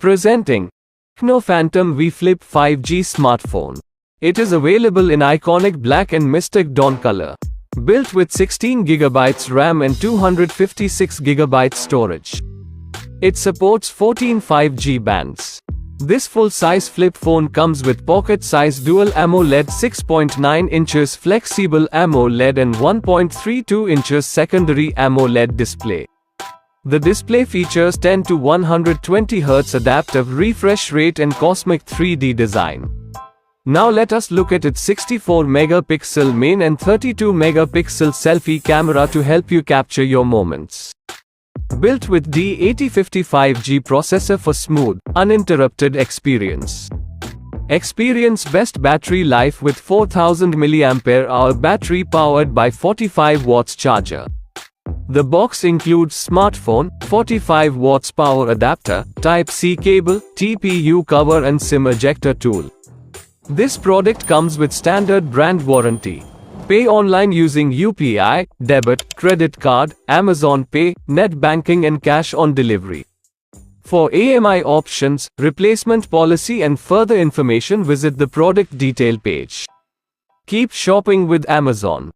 Presenting TECNO Phantom V Flip 5G smartphone. It is available in iconic black and mystic dawn color. Built with 16GB RAM and 256GB storage. It supports 14 5G bands. This full-size flip phone comes with pocket-size dual AMOLED 6.9 inches flexible AMOLED and 1.32 inches secondary AMOLED display. The display features 10 to 120 Hz adaptive refresh rate and cosmic 3D design. Now let us look at its 64-megapixel main and 32-megapixel selfie camera to help you capture your moments. Built with D8055G processor for smooth, uninterrupted experience. Experience best battery life with 4000 mAh battery powered by 45 watts charger. The box includes smartphone, 45 watts power adapter, Type-C cable, TPU cover and SIM ejector tool. This product comes with standard brand warranty. Pay online using UPI, debit, credit card, Amazon Pay, net banking and cash on delivery. For AMI options, replacement policy and further information visit the product detail page. Keep shopping with Amazon.